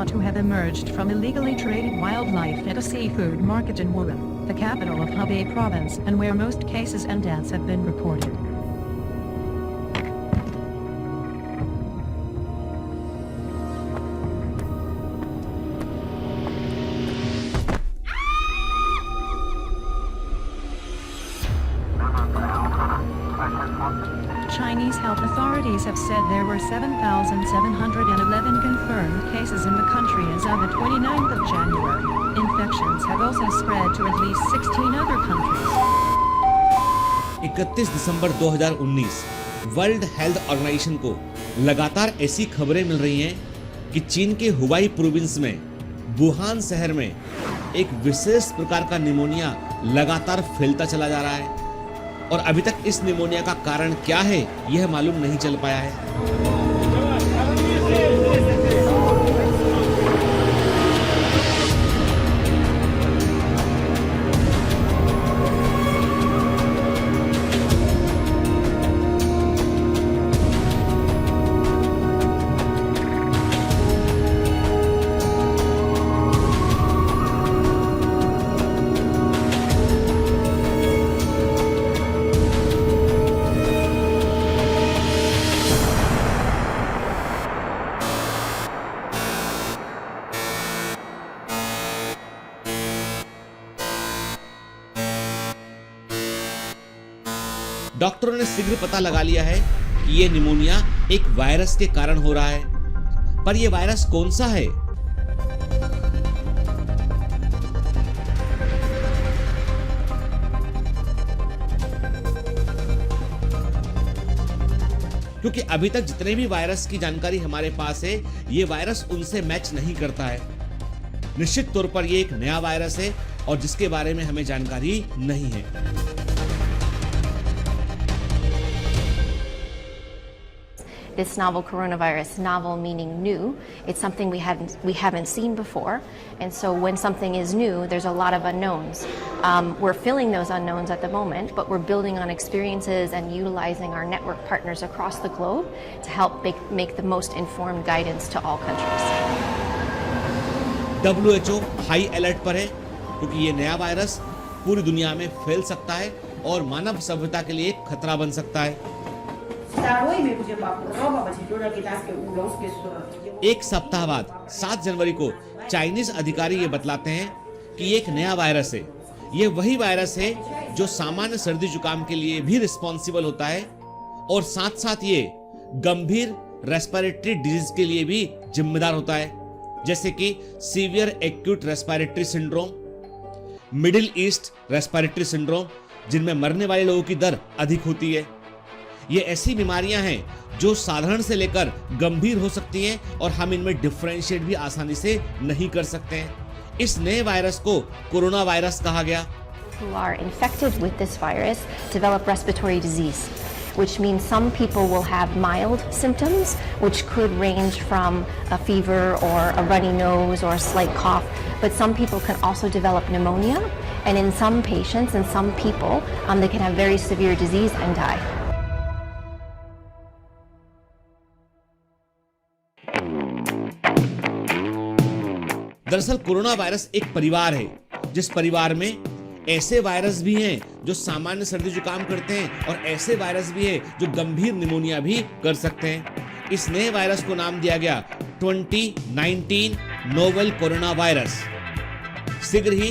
thought to have emerged from illegally traded wildlife at a seafood market in Wuhan, the capital of Hubei province and where most cases and deaths have been reported. Chinese health authorities have said there were 7,711 confirmed cases in the country as of the 29th of January. Infections have also spread to at least 16 other countries. 31 December 2019 world health organisation को लगातार ऐसी खबरें मिल रही हैं कि चीन के हुबाई province में वुहान शहर में एक विशेष प्रकार का निमोनिया लगातार फैलता चला जा रहा है और अभी तक इस निमोनिया का कारण क्या है यह मालूम नहीं चल पाया है। डॉक्टरों ने शीघ्र पता लगा लिया है कि ये निमोनिया एक वायरस के कारण हो रहा है, पर यह वायरस कौन सा है? क्योंकि अभी तक जितने भी वायरस की जानकारी हमारे पास है, ये वायरस उनसे मैच नहीं करता है। निश्चित तौर पर यह एक नया वायरस है और जिसके बारे में हमें जानकारी नहीं है। This novel coronavirus, novel meaning new, it's something we haven't seen before, and so when something is new, there's a lot of unknowns. We're filling those unknowns at the moment, but we're building on experiences and utilizing our network partners across the globe to help make the most informed guidance to all countries. WHO high alert पर है क्योंकि ये नया virus पूरी दुनिया में फैल सकता है और मानव सभ्यता के लिए एक खतरा बन सकता है। एक सप्ताह बाद 7 जनवरी को चाइनीज अधिकारी ये बतलाते हैं कि ये एक नया वायरस है। ये वही वायरस है जो सामान्य सर्दी जुकाम के लिए भी रिस्पॉन्सिबल होता है और साथ साथ ये गंभीर रेस्पिरेटरी डिजीज के लिए भी जिम्मेदार होता है, जैसे कि severe acute respiratory syndrome, middle east respiratory syndrome, जिनमें मरने वाले लोगों की दर अधिक होती है। ये ऐसी बीमारियां हैं जो साधारण से लेकर गंभीर हो सकती हैं और हम इनमें डिफरेंशिएट भी आसानी से नहीं कर सकते हैं। इस नए वायरस को कोरोना वायरस कहा गया। Who are infected with this virus develop respiratory disease, which means some people will have mild symptoms, which could range from a fever or a runny nose or a slight cough, but some people can also develop pneumonia, and in some patients and some people, they can have very severe disease and die. दरअसल corona virus एक परिवार है, जिस परिवार में ऐसे virus भी हैं जो सामान्य सर्दी जुकाम करते हैं और ऐसे वायरस भी हैं जो गंभीर निमोनिया भी कर सकते हैं। इस नए वायरस को नाम दिया गया 2019 नोवेल कोरोना वायरस। शीघ्र ही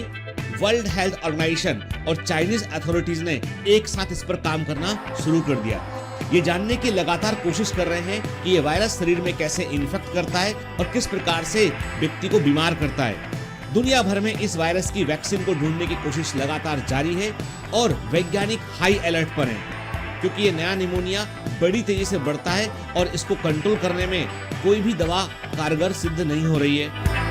वर्ल्ड हेल्थ ऑर्गेनाइजेशन और चाइनीज अथॉरिटीज ने एक साथ इस पर काम करना शुरू कर दिया। ये जानने की लगातार कोशिश कर रहे हैं कि ये वायरस शरीर में कैसे इन्फेक्ट करता है और किस प्रकार से व्यक्ति को बीमार करता है। दुनिया भर में इस वायरस की वैक्सीन को ढूंढने की कोशिश लगातार जारी है और वैज्ञानिक हाई अलर्ट पर हैं, क्योंकि ये नया निमोनिया बड़ी तेजी से बढ़ता है और इसको कंट्रोल करने में कोई भी दवा कारगर सिद्ध नहीं हो रही है।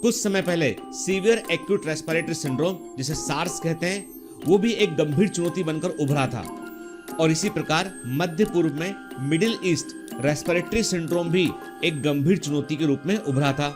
कुछ समय पहले सीवियर एक्यूट रेस्पिरेटरी सिंड्रोम, जिसे सार्स कहते हैं, वो भी एक गंभीर चुनौती बनकर उभरा था और इसी प्रकार मध्य पूर्व में मिडिल ईस्ट रेस्पिरेटरी सिंड्रोम भी एक गंभीर चुनौती के रूप में उभरा था।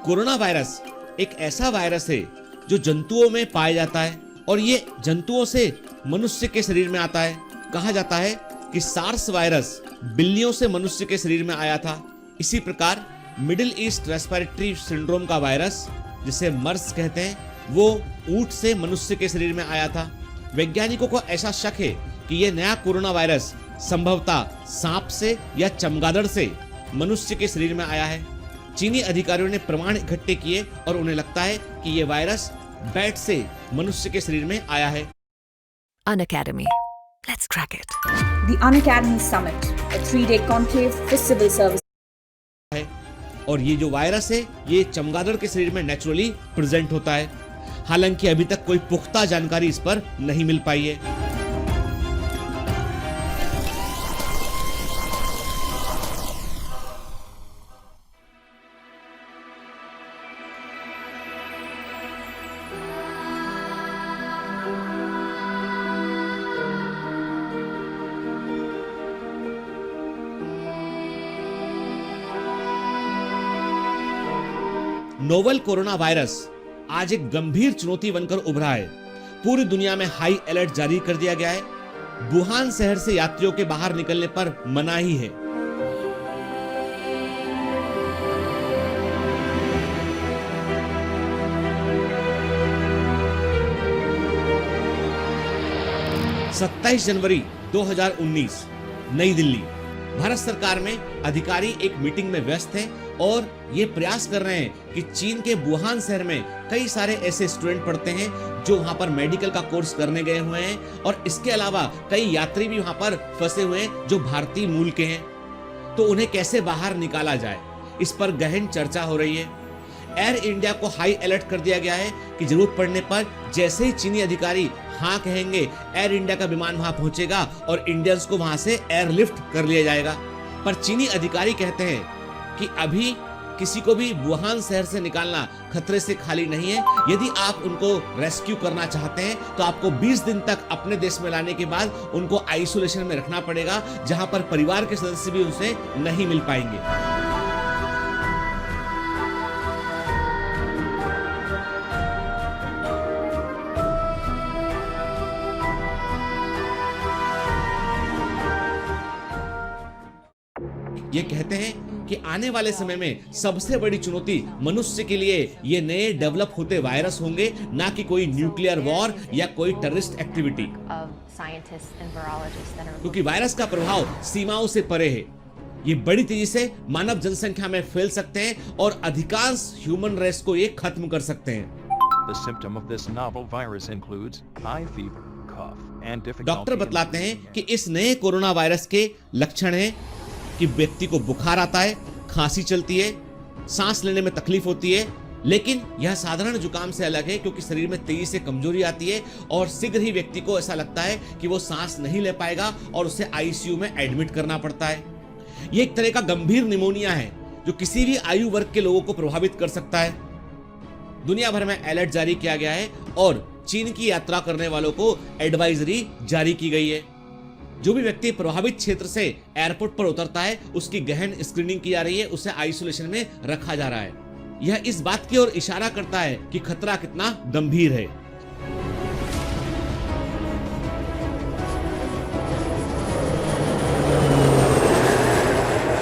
कोरोना वायरस एक ऐसा वायरस है जो जंतुओं में पाया जाता है और ये जंतुओं से मनुष्य के शरीर में आता है। कहा जाता है कि सार्स वायरस बिल्लियों से मनुष्य के शरीर में आया था। इसी प्रकार मिडिल ईस्ट रेस्पिरेटरी सिंड्रोम का वायरस, जिसे मर्स कहते हैं, वो ऊंट से मनुष्य के शरीर में आया था। वैज्ञानिकों को ऐसा शक है कि यह नया कोरोना वायरस संभवतः सांप से या चमगादड़ से मनुष्य के शरीर में आया है। चीनी अधिकारियों ने प्रमाण इकट्ठे किए और उन्हें लगता है कि यह वायरस बैट से मनुष्य के शरीर में आया है। Unacademy. Let's crack it. The Unacademy Summit, a 3-day conclave for civil service. और ये जो वायरस है ये चमगादड़ के शरीर में नेचुरली प्रेजेंट होता है। हालांकि अभी तक कोई पुख्ता जानकारी इस पर नहीं मिल पाई है। नोवेल कोरोना वायरस आज एक गंभीर चुनौती बनकर उभरा है। पूरी दुनिया में हाई अलर्ट जारी कर दिया गया है। वुहान शहर से यात्रियों के बाहर निकलने पर मनाही है। सत्ताईस जनवरी 2019 नई दिल्ली। भारत सरकार में अधिकारी एक मीटिंग में व्यस्त हैं और ये प्रयास कर रहे हैं कि चीन के वुहान शहर में कई सारे ऐसे स्टूडेंट पढ़ते हैं जो वहां पर मेडिकल का कोर्स करने गए हुए हैं और इसके अलावा कई यात्री भी वहां पर फंसे हुए हैं जो भारतीय मूल के हैं। तो उन्हें कैसे बाहर निकाला जाए, इस पर गहन चर्चा हो रही है। एयर इंडिया को हाई अलर्ट कर दिया गया है कि जरूरत पड़ने पर जैसे ही चीनी अधिकारी हाँ कहेंगे, एयर इंडिया का विमान वहां पहुंचेगा और इंडियंस को वहां से एयरलिफ्ट कर लिया जाएगा। पर चीनी अधिकारी कहते हैं कि अभी किसी को भी वुहान शहर से निकालना खतरे से खाली नहीं है। यदि आप उनको रेस्क्यू करना चाहते हैं तो आपको 20 दिन तक अपने देश में लाने के बाद उनको आइसोलेशन में रखना पड़ेगा, जहां पर परिवार के सदस्य भी उनसे नहीं मिल पाएंगे। ये कहते हैं कि आने वाले समय में सबसे बड़ी चुनौती मनुष्य के लिए ये नए डेवलप होते वायरस होंगे, ना कि कोई न्यूक्लियर वॉर या कोई टेररिस्ट एक्टिविटी, क्योंकि वायरस का प्रभाव सीमाओं से परे है। ये बड़ी तेजी से मानव जनसंख्या में फैल सकते हैं और अधिकांश ह्यूमन रेस को ये खत्म कर सकते हैं। डॉक्टर बतलाते हैं कि इस नए कोरोना वायरस के लक्षण हैं कि व्यक्ति को बुखार आता है, खांसी चलती है, सांस लेने में तकलीफ होती है, लेकिन यह साधारण जुकाम से अलग है क्योंकि शरीर में तेजी से कमजोरी आती है और शीघ्र ही व्यक्ति को ऐसा लगता है कि वो सांस नहीं ले पाएगा और उसे आईसीयू में एडमिट करना पड़ता है। ये एक तरह का गंभीर निमोनिया है जो किसी भी आयु वर्ग के लोगों को प्रभावित कर सकता है। दुनिया भर में अलर्ट जारी किया गया है और चीन की यात्रा करने वालों को एडवाइजरी जारी की गई है। जो भी व्यक्ति प्रभावित क्षेत्र से एयरपोर्ट पर उतरता है उसकी गहन स्क्रीनिंग की जा रही है, उसे आइसोलेशन में रखा जा रहा है। यह इस बात की ओर इशारा करता है कि खतरा कितना गंभीर है।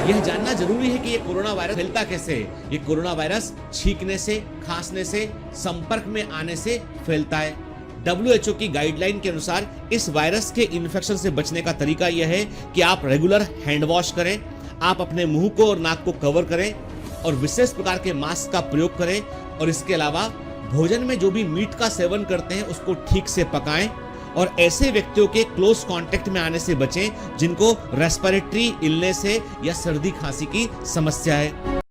यह जानना जरूरी है कि ये कोरोना वायरस फैलता कैसे है। ये कोरोना वायरस छींकने से, खांसने से, संपर्क में आने से फैलता है। WHO की गाइडलाइन के अनुसार इस वायरस के इन्फेक्शन से बचने का तरीका यह है कि आप रेगुलर हैंड वॉश करें, आप अपने मुंह को और नाक को कवर करें और विशेष प्रकार के मास्क का प्रयोग करें और इसके अलावा भोजन में जो भी मीट का सेवन करते हैं उसको ठीक से पकाएं और ऐसे व्यक्तियों के क्लोज कांटेक्ट में आने से बचें जिनको रेस्पिरेटरी इलनेस है या सर्दी खांसी की समस्या है।